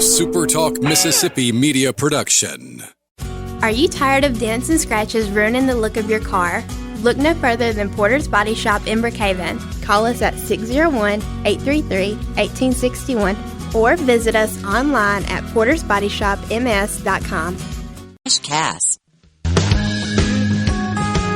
SuperTalk Mississippi Media production. Are you tired of dents and scratches ruining the look of your car? Look no further than Porter's Body Shop in Brookhaven. Call us at 601-833-1861 or visit us online at portersbodyshopms.com. Cast.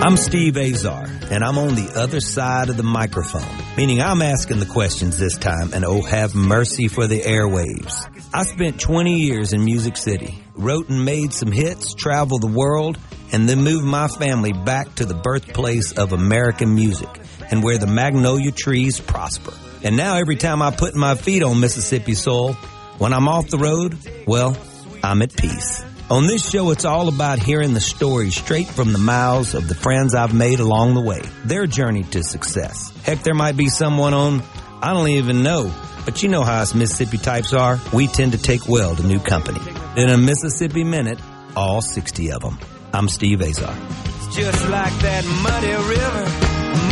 I'm Steve Azar, and I'm on the other side of the microphone, meaning I'm asking the questions this time, and oh, have mercy for the airwaves. I spent 20 years in Music City, wrote and made some hits, traveled the world, and then moved my family back to the birthplace of American music and where the magnolia trees prosper. And now every time I put my feet on Mississippi soil, when I'm off the road, well, I'm at peace. On this show, it's all about hearing the stories straight from the mouths of the friends I've made along the way, their journey to success. Heck, there might be someone on I don't even know, but you know how us Mississippi types are. We tend to take well to new company. In a Mississippi Minute, all 60 of them. I'm Steve Azar. It's just like that muddy river,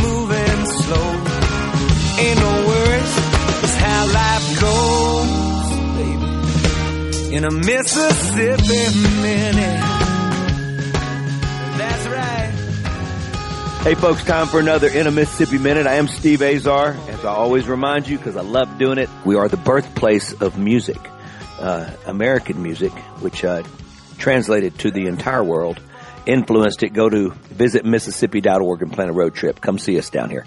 moving slow. Ain't no worries, it's how life goes, baby. In a Mississippi Minute. That's right. Hey folks, time for another In a Mississippi Minute. I am Steve Azar, as I always remind you, because I love doing it. We are the birthplace of music, American music, which translated to the entire world, influenced it. Go to visitmississippi.org and plan a road trip. Come see us down here.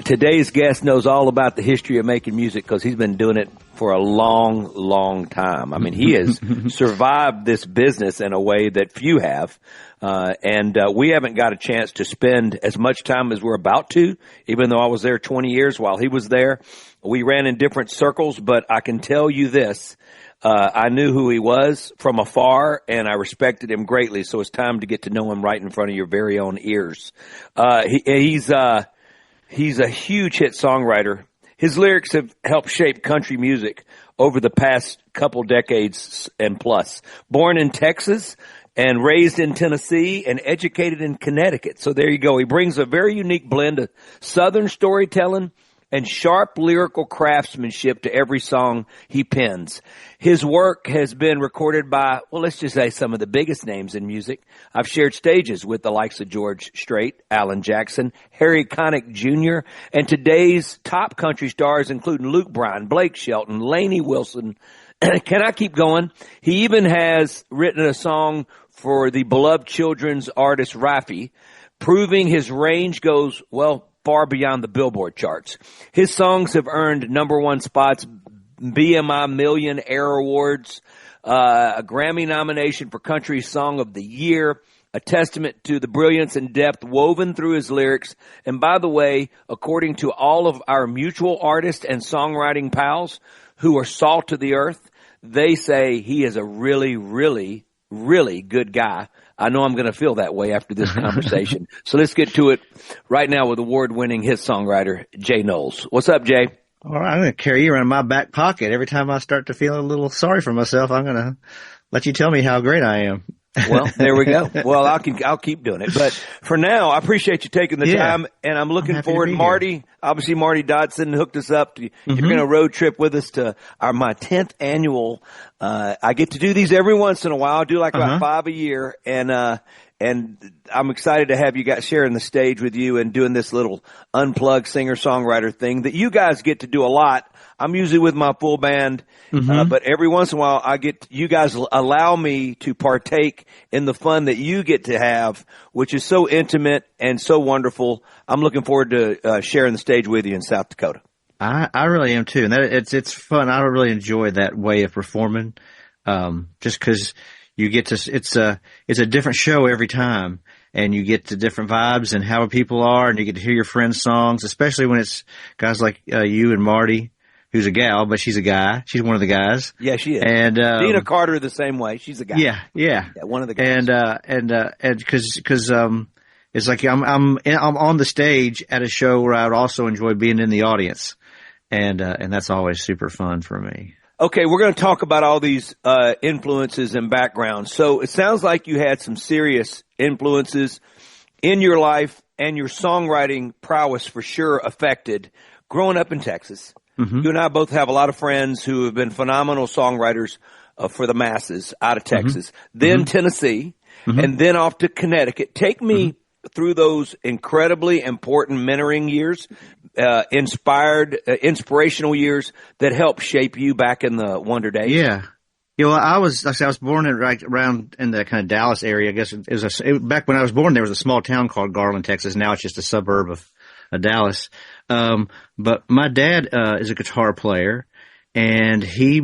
Today's guest knows all about the history of making music because he's been doing it for a long, long time. I mean, he has survived this business in a way that few have. And we haven't got a chance to spend as much time as we're about to, even though I was there 20 years while he was there. We ran in different circles, but I can tell you this. I knew who he was from afar, and I respected him greatly. So it's time to get to know him right in front of your very own ears. He's a huge hit songwriter. His lyrics have helped shape country music over the past couple decades and plus. Born in Texas and raised in Tennessee and educated in Connecticut. So there you go. He brings a very unique blend of Southern storytelling and sharp lyrical craftsmanship to every song he pens. His work has been recorded by, well, let's just say some of the biggest names in music. I've shared stages with the likes of George Strait, Alan Jackson, Harry Connick Jr., and today's top country stars, including Luke Bryan, Blake Shelton, Lainey Wilson. Can I keep going? He even has written a song for the beloved children's artist Rafi, proving his range goes, well, far beyond the Billboard charts. His songs have earned #1 spots, BMI Million Air Awards, a Grammy nomination for Country Song of the Year, a testament to the brilliance and depth woven through his lyrics. And by the way, according to all of our mutual artists and songwriting pals who are salt to the earth, they say he is a really, really, really good guy. I know I'm going to feel that way after this conversation. So let's get to it right now with award-winning hit songwriter Jay Knowles. What's up, Jay? All right, I'm going to carry you around in my back pocket. Every time I start to feel a little sorry for myself, I'm going to let you tell me how great I am. Well, there we go. Well, I'll keep doing it. But for now, I appreciate you taking the time, and I'm looking forward. Marty, obviously Marty Dodson hooked us up. You're going to road trip with us to my 10th annual. I get to do these every once in a while. I do like about 5 a year, and I'm excited to have you guys sharing the stage with you and doing this little unplugged singer-songwriter thing that you guys get to do a lot. I'm usually with my full band, but every once in a while you guys allow me to partake in the fun that you get to have, which is so intimate and so wonderful. I'm looking forward to sharing the stage with you in South Dakota. I really am too. And it's fun. I really enjoy that way of performing. Just cause you get to, it's a different show every time. And you get to different vibes and how people are, and you get to hear your friends' songs, especially when it's guys like you and Marty, who's a gal, but she's a guy. She's one of the guys. Yeah, she is. And Dina Carter the same way. She's a guy. Yeah, one of the guys. And because it's like I'm on the stage at a show where I would also enjoy being in the audience, and that's always super fun for me. Okay, we're going to talk about all these influences and backgrounds. So it sounds like you had some serious influences in your life, and your songwriting prowess for sure affected growing up in Texas. Mm-hmm. You and I both have a lot of friends who have been phenomenal songwriters for the masses out of Texas, then Tennessee, and then off to Connecticut. Take me through those incredibly important mentoring years, inspirational years that helped shape you back in the Wonder Days. Yeah. Well, I was born in right around in the kind of Dallas area. I guess it was back when I was born, there was a small town called Garland, Texas. Now it's just a suburb of Dallas. But my dad, is a guitar player, and he,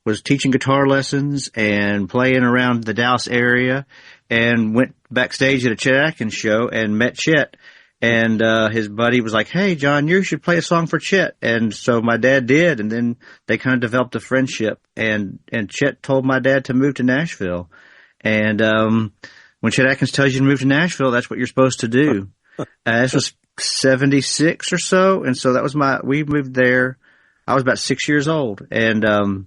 was teaching guitar lessons and playing around the Dallas area, and went backstage at a Chet Atkins show and met Chet. And his buddy was like, "Hey, John, you should play a song for Chet." And so my dad did, and then they kind of developed a friendship. And Chet told my dad to move to Nashville. And when Chet Atkins tells you to move to Nashville, that's what you're supposed to do. This was 76 or so, and so that was we moved there. I was about 6 years old, and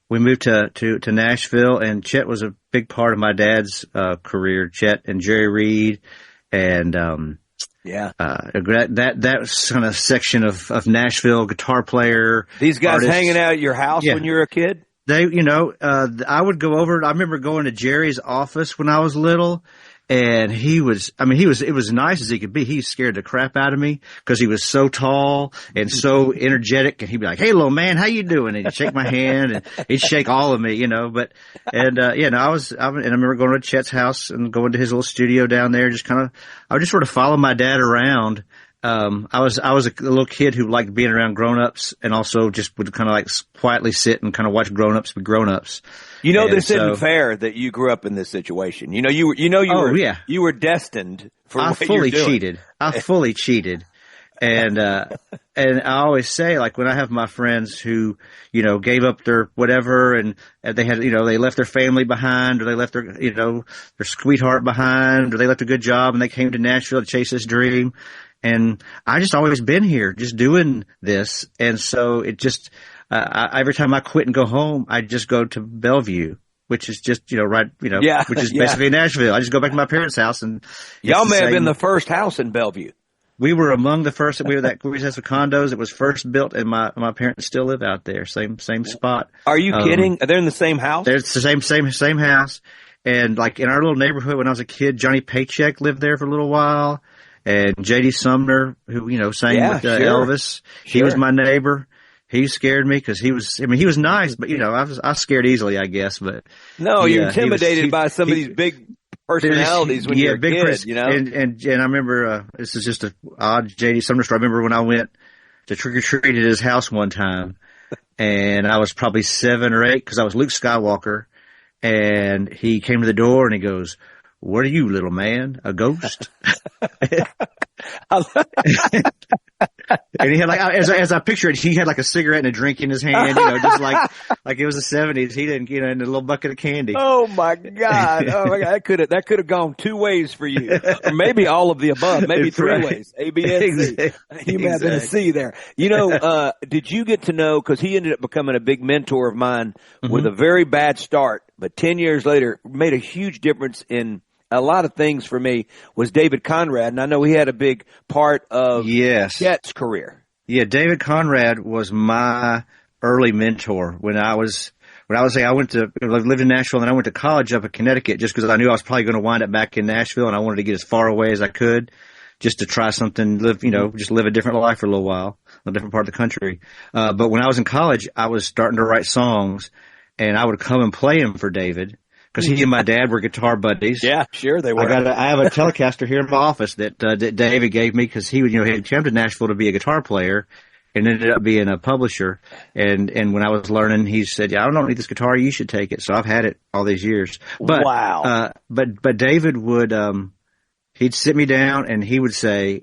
we moved to Nashville, and Chet was a big part of my dad's career. Chet and Jerry Reed, and that was kind of section of Nashville guitar player. These guys artists. Hanging out at your house when you were a kid? They, I would go over. I remember going to Jerry's office when I was little. And it was nice as he could be. He scared the crap out of me because he was so tall and so energetic. And he'd be like, "Hey, little man, how you doing?" And he'd shake my hand and he'd shake all of me, I remember going to Chet's house and going to his little studio down there. I would just sort of follow my dad around. I was a little kid who liked being around grown-ups, and also just would kind of like quietly sit and kind of watch grown-ups be grown-ups. This isn't fair that you grew up in this situation. You were destined for what you're doing. I fully cheated. And I always say, like, when I have my friends who, gave up their whatever, and they had, they left their family behind, or they left their, their sweetheart behind, or they left a good job and they came to Nashville to chase this dream. And I just always been here just doing this. And so it just, every time I quit and go home, I just go to Bellevue, which is just, which is basically Nashville. I just go back to my parents' house, and y'all may have been the first house in Bellevue. We were among the first. We had condos. It was first built, and my parents still live out there. Same spot. Are you kidding? They're in the same house? They're the same house. And like in our little neighborhood when I was a kid, Johnny Paycheck lived there for a little while. And J.D. Sumner, who, sang with Elvis, he was my neighbor. He scared me because he was nice, but, I was scared easily, I guess. But no, you're intimidated by some of these big personalities when you're a kid, And I remember, this is just an odd J.D. Sumner story. I remember when I went to trick-or-treat at his house one time, and I was probably 7 or 8 because I was Luke Skywalker, and he came to the door and he goes, "What are you, little man? A ghost?" And he had as I picture it, he had like a cigarette and a drink in his hand, just like it was the 70s. He didn't, and a little bucket of candy. Oh my God. That could have gone 2 ways for you. Or maybe all of the above, maybe 3 ways. A, B, and C. You may have been a C there. Did you get to know, cause he ended up becoming a big mentor of mine with a very bad start, but 10 years later made a huge difference in a lot of things for me, was David Conrad, and I know he had a big part of Chet's career. Yeah, David Conrad was my early mentor when I lived in Nashville, and then I went to college up in Connecticut just because I knew I was probably going to wind up back in Nashville, and I wanted to get as far away as I could just to try something, just live a different life for a little while, a different part of the country. But when I was in college, I was starting to write songs, and I would come and play them for David. Because he and my dad were guitar buddies. Yeah, sure they were. I have a Telecaster here in my office that David gave me because he had come to Nashville to be a guitar player and ended up being a publisher. And when I was learning, he said, "Yeah, I don't need this guitar. You should take it." So I've had it all these years. But, wow. But David would, he'd sit me down and he would say,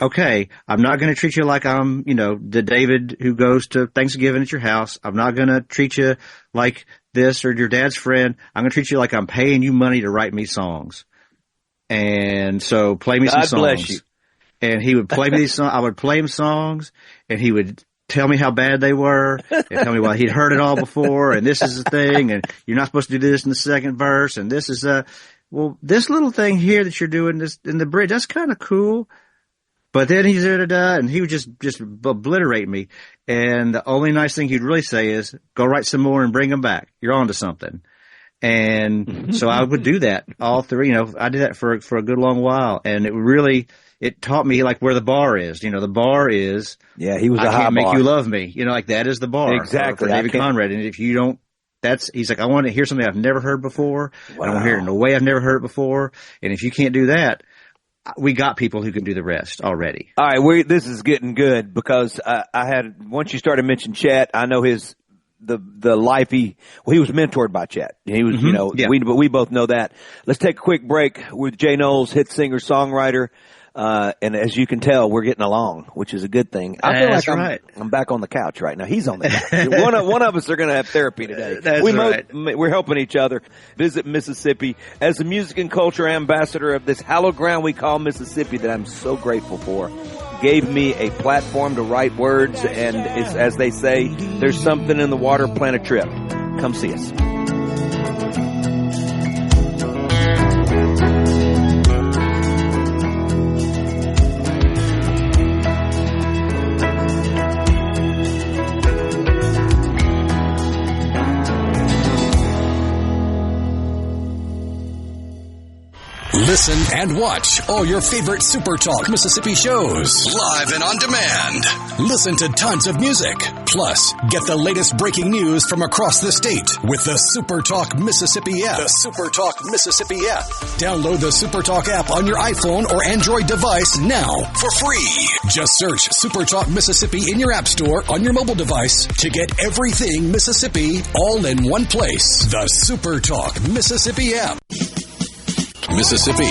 "Okay, I'm not going to treat you like I'm, the David who goes to Thanksgiving at your house. I'm not going to treat you like this or your dad's friend. I'm going to treat you like I'm paying you money to write me songs. And so play me some songs." God bless you. And he would play me these songs. I would play him songs, and he would tell me how bad they were, and tell me why he'd heard it all before, and this is the thing, and you're not supposed to do this in the second verse, and this is this little thing here that you're doing this in the bridge, that's kind of cool. But then he's and he would just obliterate me. And the only nice thing he'd really say is, go write some more and bring them back. You're on to something. And so I would do that all through, I did that for a good long while. And it taught me like where the bar is. The bar is, yeah, he was a high bar. I can't make you love me. Like that is the bar. Exactly. For David Conrad. And if you don't, he's like, I want to hear something I've never heard before. Wow. I want to hear it in a way I've never heard it before. And if you can't do that, we got people who can do the rest already. All right. This is getting good because once you started mentioning Chet, I know the life he was mentored by Chet. He was, yeah. we both know that. Let's take a quick break with Jay Knowles, hit singer, songwriter. And as you can tell, we're getting along, which is a good thing. I feel like I'm back on the couch right now. He's on the couch. One of us are going to have therapy today. We're helping each other. Visit Mississippi as the music and culture ambassador of this hallowed ground we call Mississippi that I'm so grateful for. Gave me a platform to write words, and it's, as they say, there's something in the water, plan a trip. Come see us. Listen and watch all your favorite SuperTalk Mississippi shows live and on demand. Listen to tons of music. Plus, get the latest breaking news from across the state with the SuperTalk Mississippi app. The SuperTalk Mississippi app. Download the SuperTalk app on your iPhone or Android device now for free. Just search SuperTalk Mississippi in your app store on your mobile device to get everything Mississippi all in one place. The SuperTalk Mississippi app. Mississippi.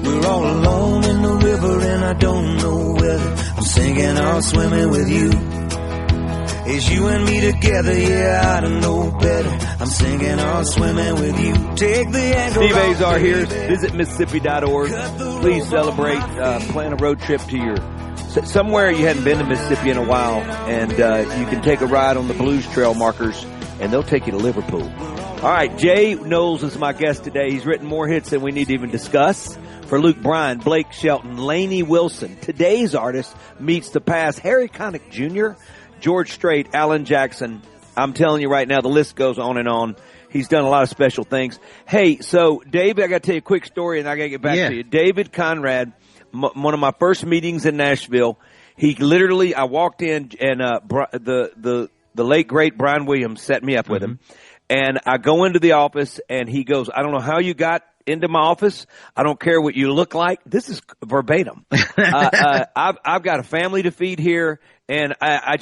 We're all alone in the river and I don't know whether I'm sinking or swimming with you. It's you and me together, yeah, I don't know better. I'm sinking or swimming with you. Take the anchor. Steve Azar here. Visit Mississippi.org. Please celebrate. Plan a road trip to somewhere you hadn't been to Mississippi in a while, and you can take a ride on the Blues Trail markers, and they'll take you to Liverpool. All right, Jay Knowles is my guest today. He's written more hits than we need to even discuss. For Luke Bryan, Blake Shelton, Lainey Wilson, today's artist meets the past. Harry Connick Jr., George Strait, Alan Jackson. I'm telling you right now, the list goes on and on. He's done a lot of special things. Hey, so David, I got to tell you a quick story, and I got to get back to you. David Conrad, one of my first meetings in Nashville, he literally, I walked in, and the late great Brian Williams set me up with him, and I go into the office, and he goes, I don't know how you got into my office. I don't care what you look like. This is verbatim. I've got a family to feed here, and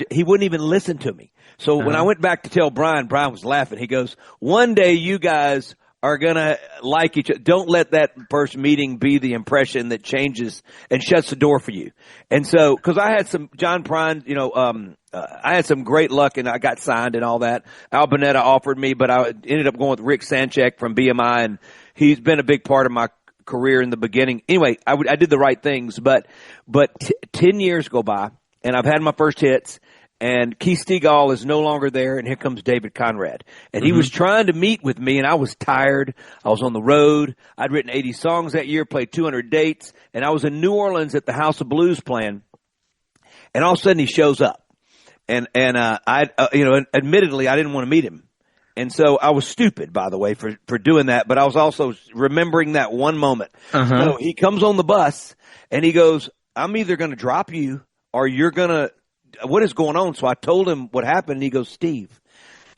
he wouldn't even listen to me. So when I went back to tell Brian was laughing. He goes, one day you guys are going to like each other. Don't let that first meeting be the impression that changes and shuts the door for you. And so, cause I had some, John Prine, I had some great luck and I got signed and all that. Al Bonetta offered me, but I ended up going with Rick Sanchek from BMI, and he's been a big part of my career in the beginning. Anyway, I did the right things, but 10 years go by and I've had my first hits. And Keith Stegall is no longer there, and here comes David Conrad. And he was trying to meet with me, and I was tired. I was on the road. I'd written 80 songs that year, played 200 dates, and I was in New Orleans at the House of Blues playing. And all of a sudden, he shows up. And admittedly, I didn't want to meet him. And so I was stupid, by the way, for doing that, but I was also remembering that one moment. So he comes on the bus, and he goes, I'm either going to drop you or you're going to, what is going on? So I told him what happened, and he goes, Steve,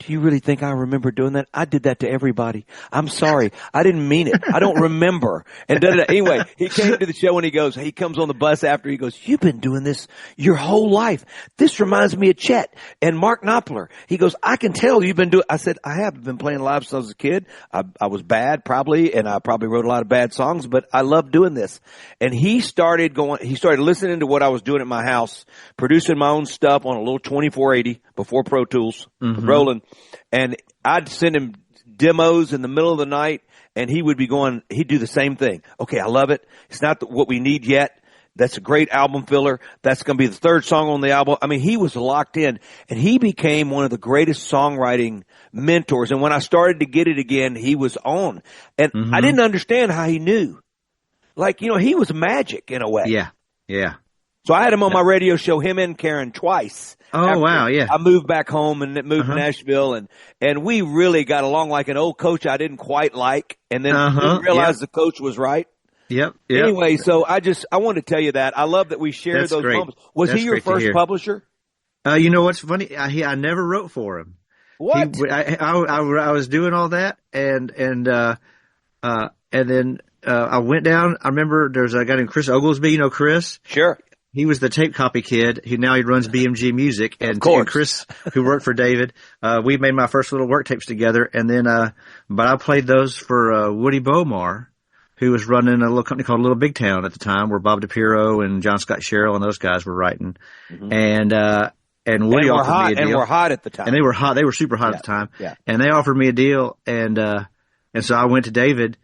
do you really think I remember doing that? I did that to everybody. I'm sorry. I didn't mean it. I don't remember. And anyway, he came to the show and he comes on the bus after, he goes, you've been doing this your whole life. This reminds me of Chet and Mark Knopfler. He goes, I can tell you've been doing, I said, I have been playing live since I was a kid. I was bad probably, and I probably wrote a lot of bad songs, but I love doing this. And he started listening to what I was doing at my house, producing my own stuff on a little 2480 before Pro Tools, rolling. And I'd send him demos in the middle of the night, and he'd do the same thing. Okay, I love it. It's not what we need yet. That's a great album filler. That's going to be the third song on the album. I mean, he was locked in, and he became one of the greatest songwriting mentors. And when I started to get it again, he was on. And I didn't understand how he knew. Like, you know, he was magic in a way. Yeah. Yeah. So I had him on my radio show, him and Karen, twice. Oh, wow. Yeah. I moved back home and moved to Nashville, and we really got along like an old coach I didn't quite like, and then realized the coach was right. Yep. Anyway, so I want to tell you that. I love that we shared those moments. Was he your first publisher? You know what's funny? I never wrote for him. What? I was doing all that, and then I went down. I remember there's a guy named Chris Oglesby. You know Chris? Sure. He was the tape copy kid. He runs BMG Music, and Chris, who worked for David, we made my first little work tapes together. And then, but I played those for Woody Bomar, who was running a little company called Little Big Town at the time, where Bob DePiro and John Scott Sherrill and those guys were writing. And Woody offered me a deal. And were hot at the time. And they were hot. They were super hot at the time. Yeah. And they offered me a deal, and so I went to David,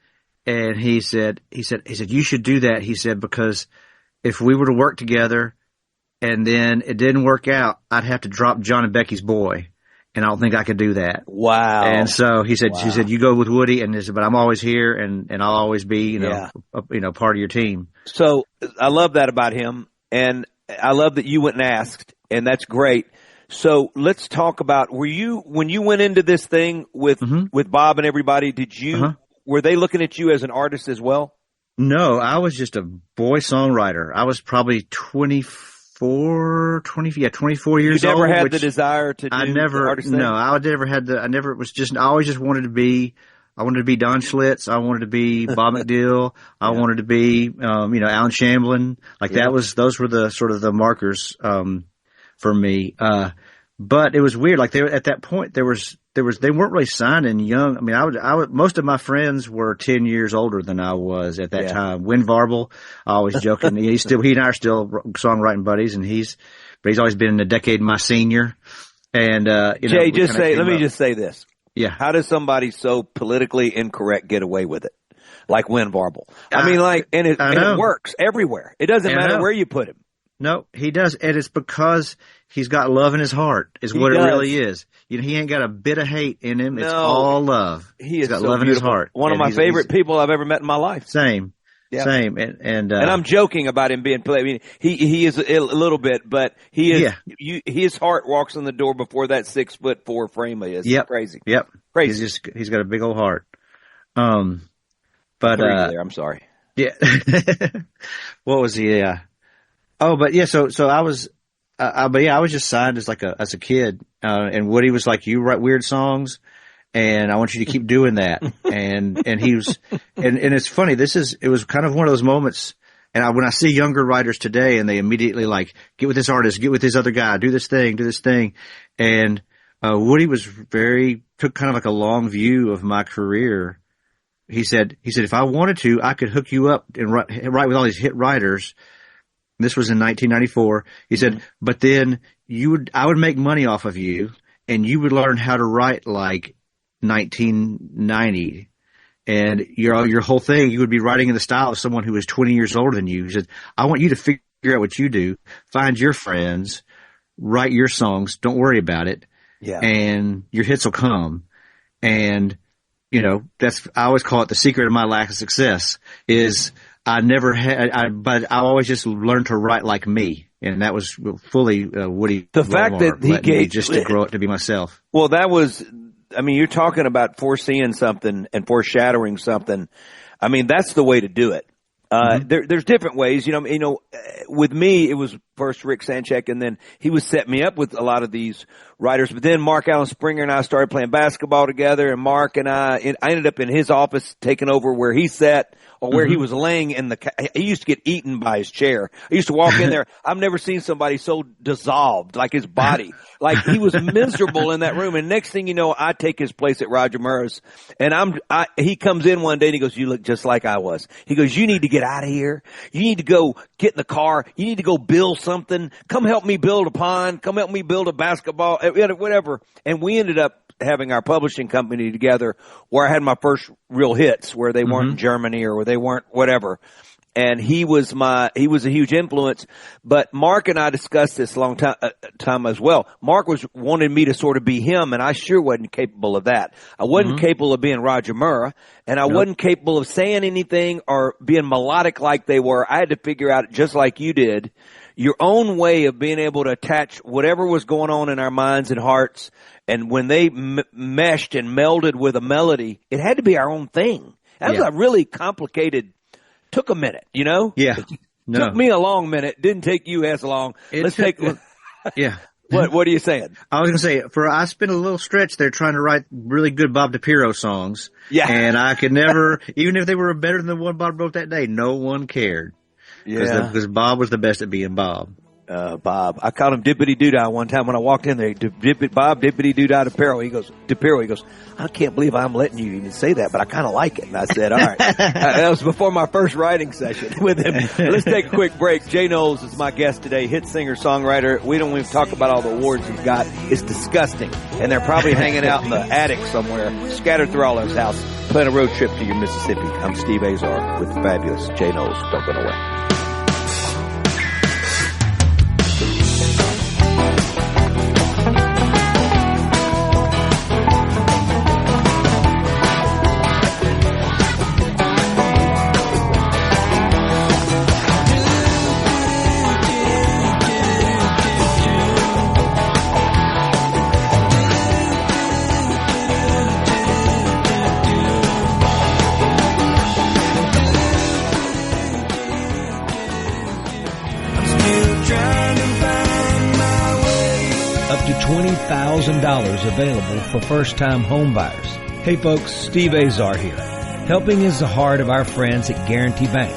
and he said, you should do that. He said, because if we were to work together and then it didn't work out, I'd have to drop John and Becky's Boy. And I don't think I could do that. Wow. And so he said, she said, you go with Woody. And he said, but I'm always here and I'll always be, part of your team. So I love that about him. And I love that you went and asked, and that's great. So let's talk about, when you went into this thing with Bob and everybody, were they looking at you as an artist as well? No, I was just a boy songwriter. I was probably 24 years old. You never had the desire to do the artist thing? No, I always just wanted to be, Don Schlitz. I wanted to be Bob McDill. I wanted to be, Alan Shamblin. Those were the sort of the markers, for me. But it was weird. Like at that point, they weren't really signing young. I mean, most of my friends were 10 years older than I was at that time. Win Varble, I always joking. he and I are still songwriting buddies, and he's always been a decade my senior. And, Jay, let me just say this. Yeah. How does somebody so politically incorrect get away with it? Like Win Varble. I mean, and it works everywhere. It doesn't matter where you put him. No, he does. And it's because he's got love in his heart is what it really is. He ain't got a bit of hate in him. It's all love. He's got love in his heart. One of my favorite people I've ever met in my life. Same. Yeah. Same. And I'm joking about him being played. I mean, he is a little bit, but he is, his heart walks in the door before that 6'4" frame is. Yep. Crazy. Yep. Crazy. He's got a big old heart. I'm sorry. Yeah. What was he? Oh, but yeah, so I was, I was just signed as as a kid, and Woody was like, you write weird songs, and I want you to keep doing that. and he was, and it's funny, it was kind of one of those moments, and when I see younger writers today, and they immediately get with this artist, get with this other guy, do this thing, and Woody took kind of like a long view of my career. He said, if I wanted to, I could hook you up and write with all these hit writers. This was in 1994. He said, but then I would make money off of you, and you would learn how to write like 1990. And your whole thing, you would be writing in the style of someone who is 20 years older than you. He said, I want you to figure out what you do, find your friends, write your songs, don't worry about it. Yeah. And your hits will come. And, I always call it the secret of my lack of success is but I always just learned to write like me. And that was fully Woody. The fact that he gave just to grow up to be myself. Well, you're talking about foreseeing something and foreshadowing something. I mean, that's the way to do it. There's different ways, with me, it was first Rick Sanchek, and then he would set me up with a lot of these writers. But then Mark Allen Springer and I started playing basketball together, and Mark and I ended up in his office taking over where he sat or where he was laying he used to get eaten by his chair. I used to walk in there. I've never seen somebody so dissolved, like his body. Like he was miserable in that room. And next thing you know, I take his place at Roger Murrah's, and he comes in one day and he goes, you look just like I was. He goes, you need to get out of here. You need to go get in the car. You need to go build something. Come help me build a pond. Come help me build a basketball, whatever. And we ended up having our publishing company together where I had my first real hits where they weren't in Germany or where they weren't whatever. And he was a huge influence. But Mark and I discussed this a long time as well. Mark wanted me to sort of be him, and I sure wasn't capable of that. I wasn't capable of being Roger Murrah, and I wasn't capable of saying anything or being melodic like they were. I had to figure out, just like you did, your own way of being able to attach whatever was going on in our minds and hearts. And when they meshed and melded with a melody, it had to be our own thing. That was a really complicated. Took a minute, you know? Yeah. No. Took me a long minute. Didn't take you as long. Yeah. What are you saying? I was going to say, I spent a little stretch there trying to write really good Bob DiPiero songs. Yeah. And I could never, even if they were better than the one Bob wrote that day, no one cared. Yeah. Because Bob was the best at being Bob. Bob. I called him Dippity Doodah one time when I walked in there. Bob Dippity Doodah DiPiero. He goes, I can't believe I'm letting you even say that, but I kind of like it. And I said, all right. That was before my first writing session with him. Let's take a quick break. Jay Knowles is my guest today, hit singer-songwriter. We don't even talk about all the awards he's got. It's disgusting. And they're probably hanging out in the attic somewhere, scattered through all his house, planning a road trip to your Mississippi. I'm Steve Azar with the fabulous Jay Knowles. Don't go nowhere. $20,000 available for first-time home buyers. Hey folks, Steve Azar here. Helping is the heart of our friends at Guarantee Bank.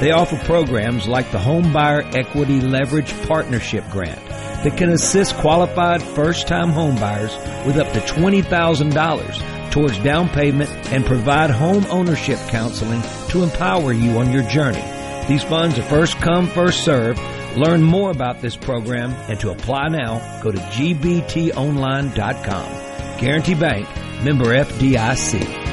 They offer programs like the Home Buyer Equity Leverage Partnership Grant that can assist qualified first-time home buyers with up to $20,000 towards down payment and provide home ownership counseling to empower you on your journey. These funds are first come, first served. Learn more about this program and to apply now, go to gbtonline.com. Guarantee Bank, member FDIC.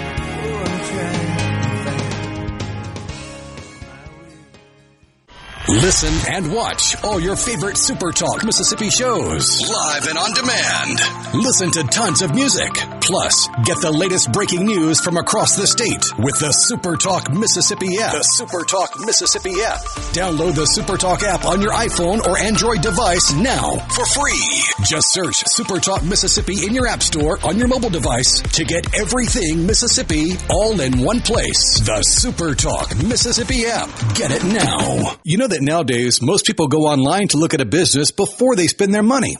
Listen and watch all your favorite SuperTalk Mississippi shows live and on demand. Listen to tons of music. Plus, get the latest breaking news from across the state with the SuperTalk Mississippi app. The SuperTalk Mississippi app. Download the SuperTalk app on your iPhone or Android device now for free. Just search SuperTalk Mississippi in your app store on your mobile device to get everything Mississippi all in one place. The SuperTalk Mississippi app. Get it now. You know that nowadays, most people go online to look at a business before they spend their money.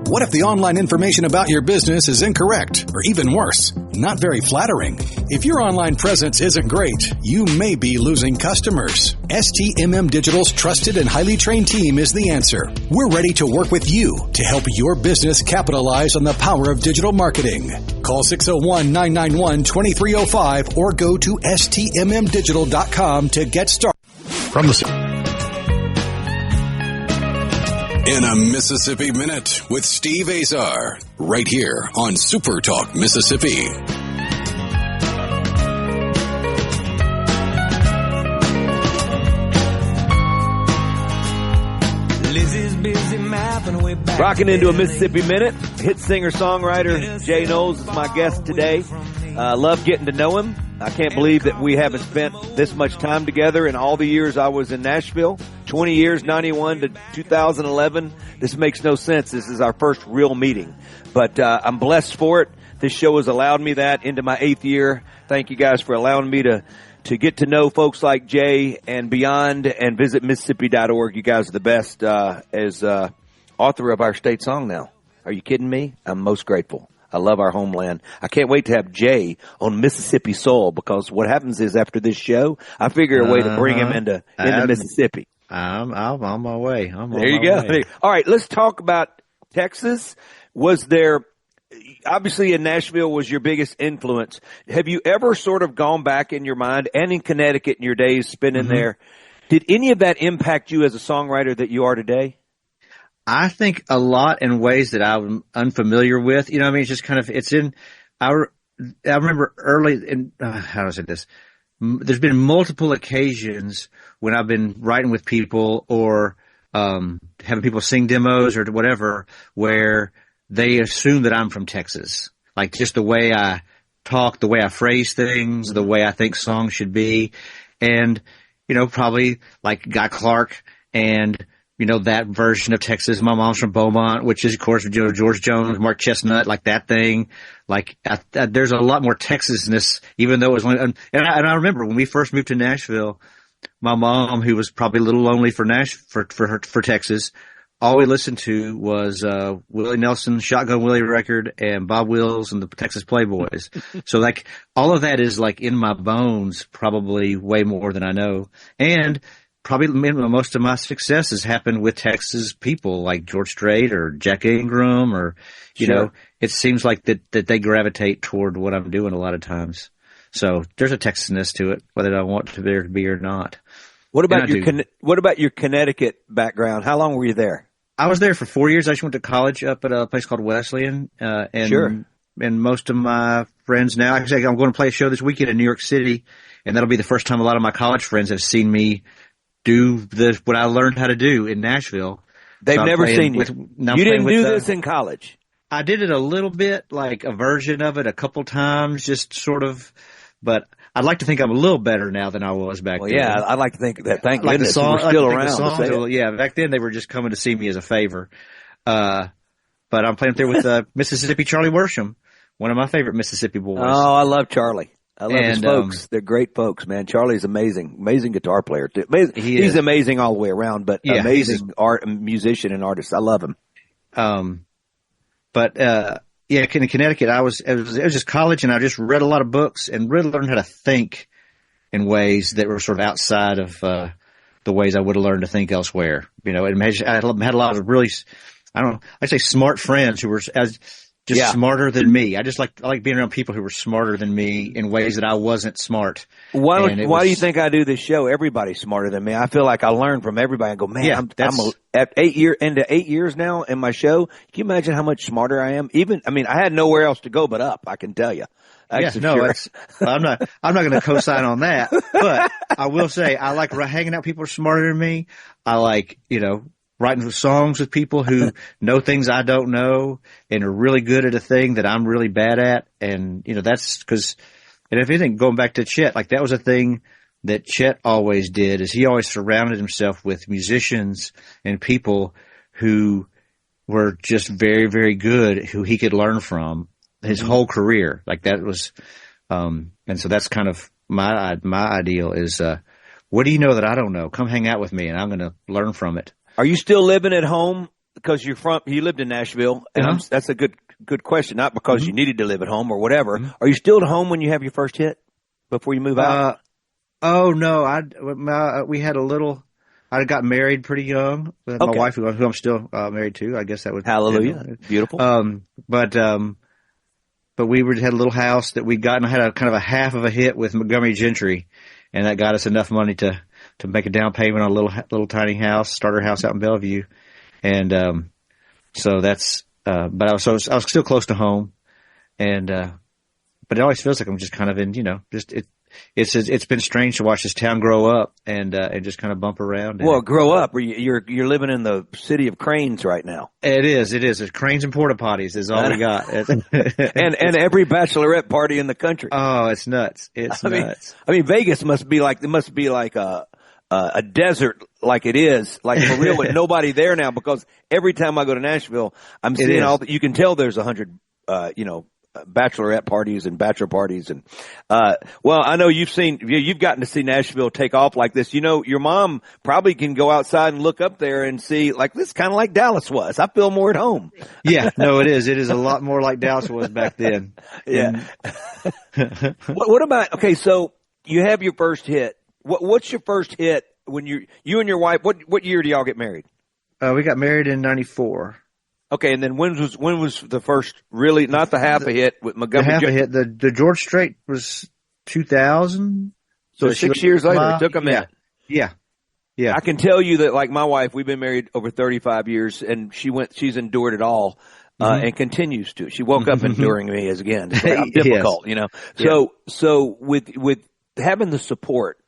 What if the online information about your business is incorrect, or even worse, not very flattering? If your online presence isn't great, you may be losing customers. STMM Digital's trusted and highly trained team is the answer. We're ready to work with you to help your business capitalize on the power of digital marketing. Call 601-991-2305 or go to stmmdigital.com to get started. From the In a Mississippi Minute with Steve Azar, right here on SuperTalk Mississippi. Rocking into a Mississippi Minute. Hit singer-songwriter Jay Knowles is my guest today. Love getting to know him. I can't believe that we haven't spent this much time together in all the years I was in Nashville. 20 years, 91 to 2011. This makes no sense. This is our first real meeting. But I'm blessed for it. This show has allowed me that into my 8th year. Thank you guys for allowing me to get to know folks like Jay and beyond, and visit Mississippi.org. You guys are the best as author of our state song now. Are you kidding me? I'm most grateful. I love our homeland. I can't wait to have Jay on Mississippi soil, because what happens is after this show, I figure a way to bring him into Mississippi. I'm on my way. There you go. All right, let's talk about Texas. Was there, obviously in Nashville was your biggest influence. Have you ever sort of gone back in your mind, and in Connecticut in your days spending there, did any of that impact you as a songwriter that you are today? I think a lot in ways that I'm unfamiliar with. You know what I mean? It's just kind of, I remember early in, how do I say this? there's been multiple occasions when I've been writing with people or having people sing demos or whatever where they assume that I'm from Texas. Like just the way I talk, the way I phrase things, the way I think songs should be. And, probably like Guy Clark and, that version of Texas. My mom's from Beaumont, which is, of course, George Jones, Mark Chestnut, like that thing. Like, there's a lot more Texasness, even though it was only, and I remember when we first moved to Nashville, my mom, who was probably a little lonely for Texas, all we listened to was Willie Nelson's Shotgun Willie record and Bob Wills and the Texas Playboys. So like all of that is like in my bones, probably way more than I know. And probably most of my successes happened with Texas people like George Strait or Jack Ingram or it seems like that they gravitate toward what I'm doing a lot of times. So there's a Texasness to it, whether I want to there to be or not. What about your Connecticut background? How long were you there? I was there for 4 years. I just went to college up at a place called Wesleyan. And most of my friends now, actually, I'm going to play a show this weekend in New York City, and that'll be the first time a lot of my college friends have seen me do what I learned how to do in Nashville. They've never seen you. You didn't do this in college. I did it a little bit, like a version of it a couple times, just sort of, but I'd like to think I'm a little better now than I was back then. Yeah, I'd like to think that. Thank goodness you were still around. Yeah, back then they were just coming to see me as a favor. But I'm playing up there with Mississippi Charlie Worsham, one of my favorite Mississippi boys. Oh, I love Charlie. I love his folks. They're great folks, man. Charlie's amazing guitar player too. He's amazing all the way around, but amazing musician and artist. I love him. In Connecticut, it was just college, and I just read a lot of books and really learned how to think in ways that were sort of outside of the ways I would have learned to think elsewhere. I had a lot of really, I say smart friends who were smarter than me. I like being around people who were smarter than me in ways that I wasn't smart. Why do you think I do this show? Everybody's smarter than me. I feel like I learn from everybody. I go, man, I'm at 8 years now in my show. Can you imagine how much smarter I am? I had nowhere else to go but up. I can tell you. I'm not going to co-sign on that, but I will say I like hanging out with people who are smarter than me. I like, writing songs with people who know things I don't know and are really good at a thing that I'm really bad at. And, that's because, and if anything, going back to Chet, like that was a thing that Chet always did, is he always surrounded himself with musicians and people who were just very, very good, who he could learn from his whole career. Like that was, and so that's kind of my ideal is, what do you know that I don't know? Come hang out with me and I'm going to learn from it. Are you still living at home because you lived in Nashville? And that's a good question. Not because you needed to live at home or whatever. Mm-hmm. Are you still at home when you have your first hit before you move out? Oh no, we had a little. I got married pretty young with my wife, who I'm still married to. I guess that would hallelujah, beautiful. But we had a little house that we got, and I had a kind of a half of a hit with Montgomery Gentry, and that got us enough money to make a down payment on a little tiny house, starter house out in Bellevue, and so that's. But I was still close to home, and but it always feels like I'm just kind of in, It's been strange to watch this town grow up and just kind of bump around. Well, grow up. You're living in the city of cranes right now. It is. There's cranes and porta potties is all we got. and every bachelorette party in the country. Oh, it's nuts. It's nuts. Vegas must be like a desert, like it is, like for real, with nobody there now. Because every time I go to Nashville, I'm seeing all that. You can tell there's 100, bachelorette parties and bachelor parties. And, well, I know you've gotten to see Nashville take off like this. Your mom probably can go outside and look up there and see, like, this is kind of like Dallas was. I feel more at home. Yeah, no, it is. It is a lot more like Dallas was back then. Yeah. What about, okay, so you have your first hit. What's your first hit when you and your wife, what year do y'all get married? We got married in 94. Okay, and then when was the first really, not the half a hit with Montgomery? The half a hit, the George Strait was 2000. So 6 years later, it took a minute. Yeah. I can tell you that, like my wife, we've been married over 35 years, and she's endured it all, and continues to. She woke up enduring me as again. It's difficult, Yes. So with having the support.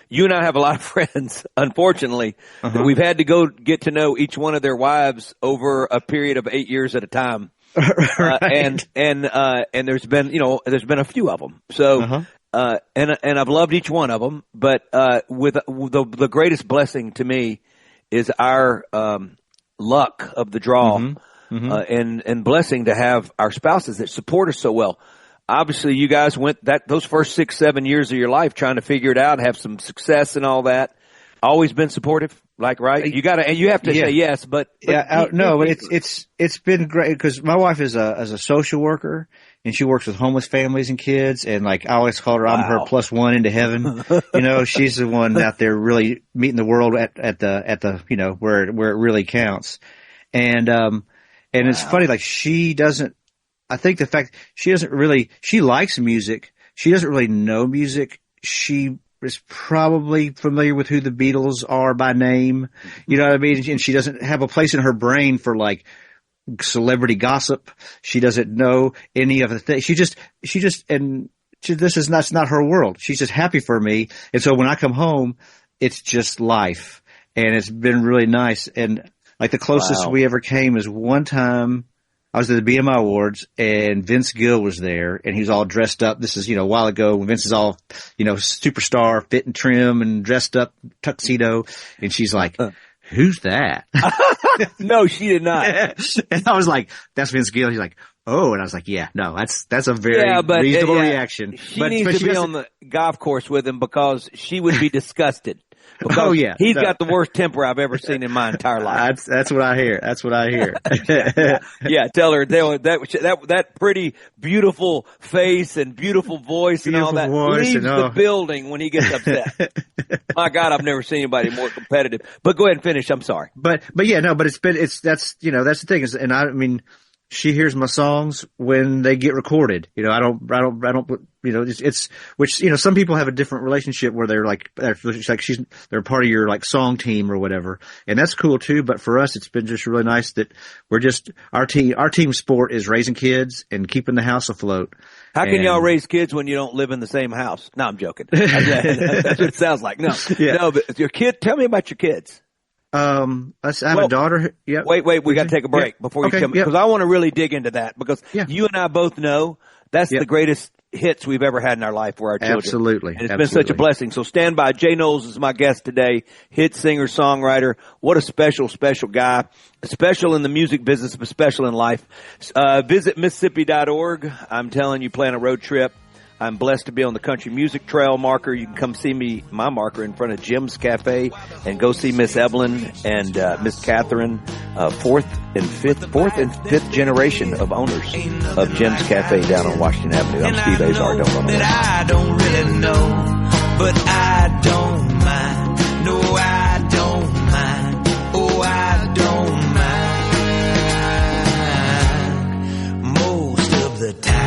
You and I have a lot of friends, unfortunately, that we've had to go get to know each one of their wives over a period of 8 years at a time. Right. And there's been a few of them. So, and I've loved each one of them, but, with the greatest blessing to me is our, luck of the draw, and blessing to have our spouses that support us so well. Obviously, you guys went those first 6-7 years of your life trying to figure it out, have some success and all that. Always been supportive, right? You have to say yes, but it's been great because my wife is a social worker and she works with homeless families and kids, and like I always call her, I'm her +1 into heaven. She's the one out there really meeting the world at the where it really counts, and it's funny, like she doesn't. I think the fact she likes music. She doesn't really know music. She is probably familiar with who the Beatles are by name. You know what I mean? And she doesn't have a place in her brain for like celebrity gossip. She doesn't know any of the things. That's not her world. She's just happy for me. And so when I come home, it's just life. And it's been really nice. And like the closest we ever came is one time I was at the BMI Awards and Vince Gill was there and he was all dressed up. This is, a while ago when Vince is all, superstar, fit and trim and dressed up tuxedo. And she's like, who's that? No, she did not. And I was like, that's Vince Gill. He's like, oh, and I was like, yeah, no, that's a very reasonable reaction. She needs to be on the golf course with him because she would be disgusted. Because he's got the worst temper I've ever seen in my entire life. That's what I hear. Yeah, tell her that pretty beautiful face and beautiful voice and all that leaves the building when he gets upset. My God, I've never seen anybody more competitive. But go ahead and finish. I'm sorry. But that's the thing is, and I mean, she hears my songs when they get recorded. I don't, it's which, some people have a different relationship where they're like they're part of your like song team or whatever. And that's cool too. But for us, it's been just really nice that we're just, our team sport is raising kids and keeping the house afloat. How can y'all raise kids when you don't live in the same house? No, I'm joking. That's what it sounds like. No, but your kid, tell me about your kids. I have a daughter. Yep. Wait, we got to take a break before you come, because I want to really dig into that, because you and I both know that's the greatest hits we've ever had in our life for our children. Absolutely. And it's been such a blessing. So stand by. Jay Knowles is my guest today. Hit singer, songwriter. What a special guy. Special in the music business, but special in life. Visit Mississippi.org. I'm telling you, plan a road trip. I'm blessed to be on the Country Music Trail marker. You can come see my marker in front of Jim's Cafe, and go see Miss Evelyn and Miss Catherine, fourth and fifth generation of owners of Jim's Cafe down on Washington Avenue. I'm Steve Azar. Don't go nowhere. I don't really know, but I don't mind. No, I don't mind. Oh, I don't mind. Most of the time.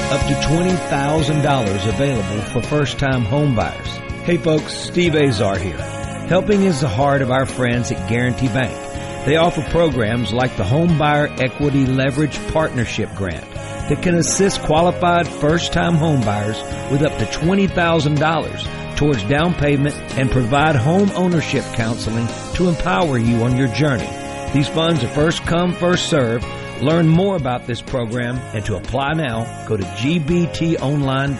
Up to $20,000 available for first-time home buyers. Hey folks, Steve Azar here. Helping is the heart of our friends at Guarantee Bank. They offer programs like the Home Buyer Equity Leverage Partnership Grant that can assist qualified first-time home buyers with up to $20,000 towards down payment and provide home ownership counseling to empower you on your journey. These funds are first come, first served. Learn more about this program and to apply now, go to gbtonline.com.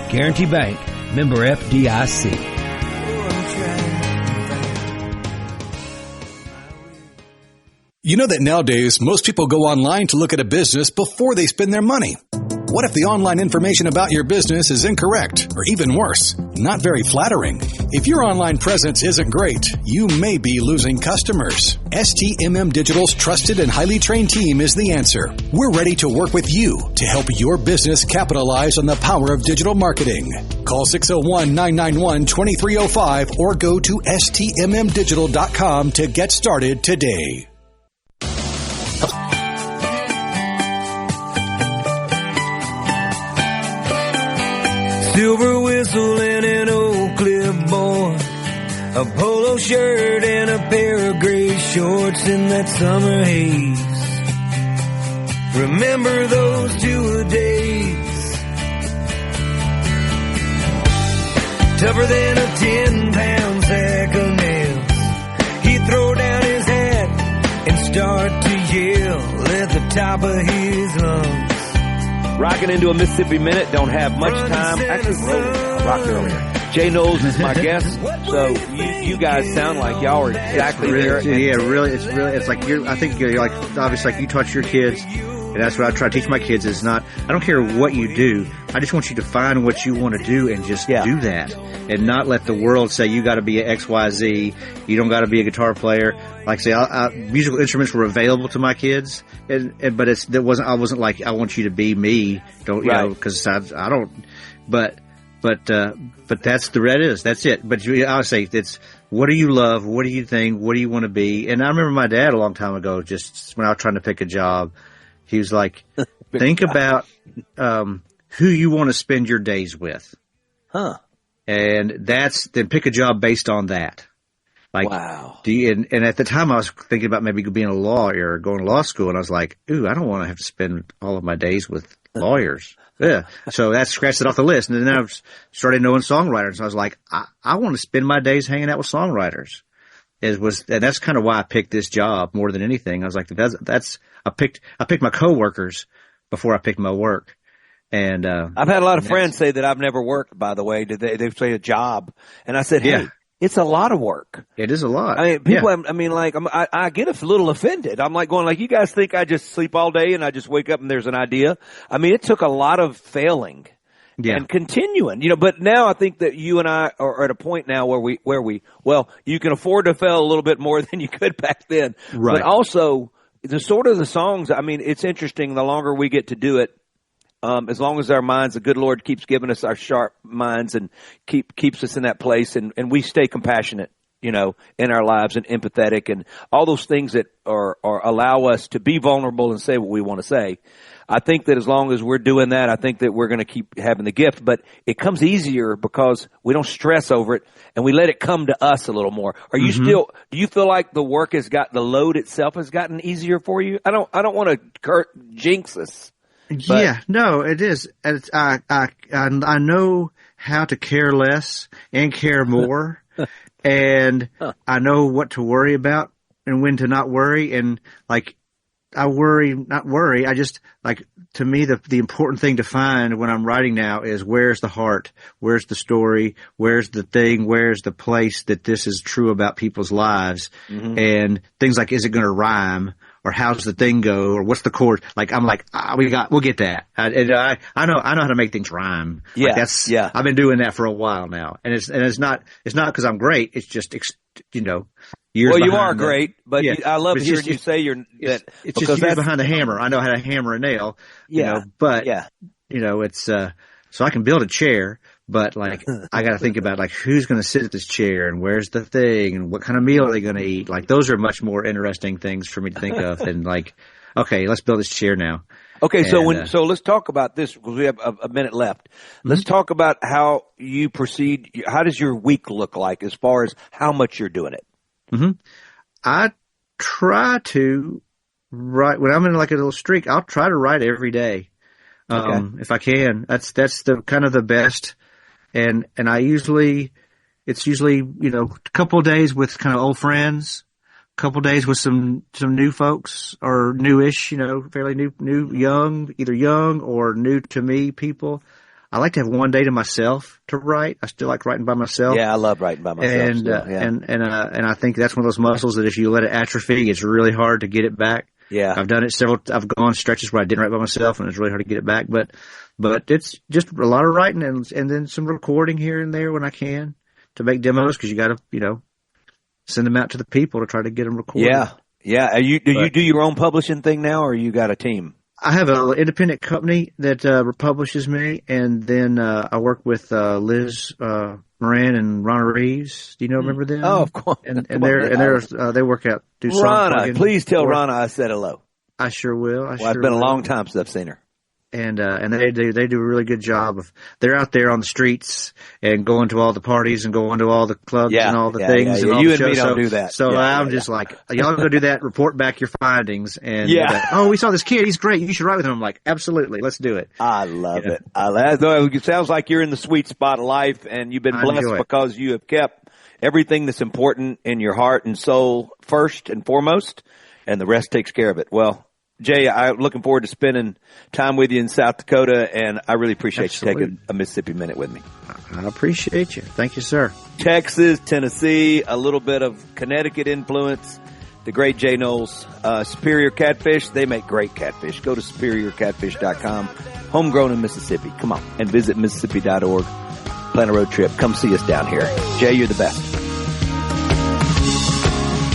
Guarantee Bank, member FDIC. You know that nowadays most people go online to look at a business before they spend their money. What if the online information about your business is incorrect, or even worse, not very flattering? If your online presence isn't great, you may be losing customers. STMM Digital's trusted and highly trained team is the answer. We're ready to work with you to help your business capitalize on the power of digital marketing. Call 601-991-2305 or go to stmmdigital.com to get started today. Silver whistle and an old clipboard, a polo shirt and a pair of gray shorts in that summer haze. Remember those two-a-days, tougher than a 10-pound sack of nails. He'd throw down his hat and start to yell at the top of his lungs. Rocking into a Mississippi Minute. Don't have much time. Actually, I rocked earlier. Jay Knowles is my guest. So you guys sound like y'all are exactly there. Yeah, really. It's like I think you're like, obviously, like you taught your kids. And that's what I try to teach my kids is not, I don't care what you do. I just want you to find what you want to do and just do that. And not let the world say you got to be an XYZ. You don't got to be a guitar player. Like I say, musical instruments were available to my kids. But I wasn't like, I want you to be me. Don't, you know, cause I don't, but that's that's it. But I would say it's, what do you love? What do you think? What do you want to be? And I remember my dad a long time ago, just when I was trying to pick a job, he was like, think about who you want to spend your days with. Huh. And then pick a job based on that. Like, wow. And at the time I was thinking about maybe being a lawyer or going to law school. And I was like, ooh, I don't want to have to spend all of my days with lawyers. Yeah. So that scratched it off the list. And then I started knowing songwriters. And I was like, I want to spend my days hanging out with songwriters. And that's kind of why I picked this job more than anything. I was like, I picked my coworkers before I picked my work. And, I've had a lot of friends say that I've never worked, by the way. They've say a job. And I said, hey, it's a lot of work. It is a lot. I mean, people, I get a little offended. I'm like going like, you guys think I just sleep all day and I just wake up and there's an idea? I mean, it took a lot of failing. Yeah. And continuing, but now I think that you and I are at a point now where you can afford to fail a little bit more than you could back then. Right. But also the songs, I mean, it's interesting the longer we get to do it, as long as our minds, the good Lord keeps giving us our sharp minds and keeps us in that place and we stay compassionate, in our lives and empathetic and all those things that are allow us to be vulnerable and say what we want to say. I think that as long as we're doing that, I think that we're going to keep having the gift, but it comes easier because we don't stress over it and we let it come to us a little more. Are you do you feel like the load itself has gotten easier for you? I don't want to jinx us. Yeah, no, it is. I know how to care less and care more and I know what to worry about and when to not worry and like, I worry, not worry. I just like, to me, the important thing to find when I'm writing now is where's the heart? Where's the story? Where's the thing? Where's the place that this is true about people's lives? Mm-hmm. And things like, is it going to rhyme? Or how's the thing go? Or what's the chord? Like, I'm like, we'll get that. I know how to make things rhyme. Yeah. Like I've been doing that for a while now. And it's not because I'm great. It's just, years. Well, you are great, but I love hearing you say it's just years behind the hammer. I know how to hammer a nail. It's so I can build a chair, but like I got to think about like who's going to sit at this chair and where's the thing and what kind of meal are they going to eat. Like those are much more interesting things for me to think of than like, okay, let's build this chair now. Okay, so let's talk about this because we have a minute left. Let's talk about how you proceed. How does your week look like as far as how much you're doing it? Mm-hmm. I try to write when I'm in like a little streak. I'll try to write every day, if I can. That's the kind of the best. And it's usually a couple of days with kind of old friends, a couple of days with some new folks or newish, fairly new, young, either young or new to me people. I like to have one day to myself to write. I still like writing by myself. Yeah, I love writing by myself. And I think that's one of those muscles that if you let it atrophy, it's really hard to get it back. Yeah. I've done it I've gone stretches where I didn't write by myself and it was really hard to get it back. But it's just a lot of writing and then some recording here and there when I can to make demos, because you got to, send them out to the people to try to get them recorded. Yeah. Yeah. Do you do your own publishing thing now, or you got a team? I have an independent company that publishes me, and then I work with Liz Moran and Ronna Reeves. Do you remember them? Oh, of course. And they work out. Do Ronna, please tell Ronna I said hello. I sure will. It's been a long time since I've seen her. And they do a really good job they're out there on the streets and going to all the parties and going to all the clubs and all the things. And all you the and me shows. don't do that. So I'm just like, y'all go do that, report back your findings. And we saw this kid. He's great. You should write with him. I'm like, absolutely. Let's do it. I love it. It sounds like you're in the sweet spot of life, and you've been blessed because you have kept everything that's important in your heart and soul first and foremost, and the rest takes care of it. Well, Jay, I'm looking forward to spending time with you in South Dakota, and I really appreciate you taking a Mississippi Minute with me. I appreciate you. Thank you, sir. Texas, Tennessee, a little bit of Connecticut influence. The great Jay Knowles, Superior Catfish. They make great catfish. Go to superiorcatfish.com. Homegrown in Mississippi. Come on, and visit Mississippi.org. Plan a road trip. Come see us down here. Jay, you're the best.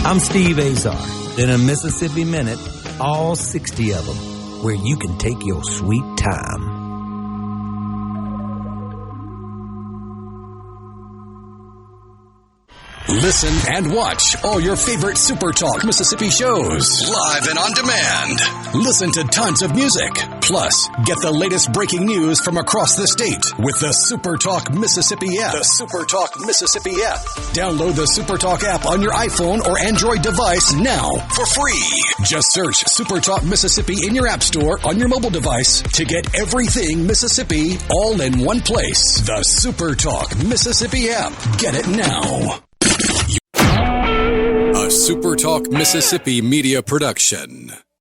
I'm Steve Azar. In a Mississippi Minute, all 60 of them, where you can take your sweet time. Listen and watch all your favorite SuperTalk Mississippi shows live and on demand. Listen to tons of music. Plus, get the latest breaking news from across the state with the SuperTalk Mississippi app. The SuperTalk Mississippi app. Download the SuperTalk app on your iPhone or Android device now for free. Just search SuperTalk Mississippi in your app store on your mobile device to get everything Mississippi all in one place. The SuperTalk Mississippi app. Get it now. A SuperTalk Mississippi Media production.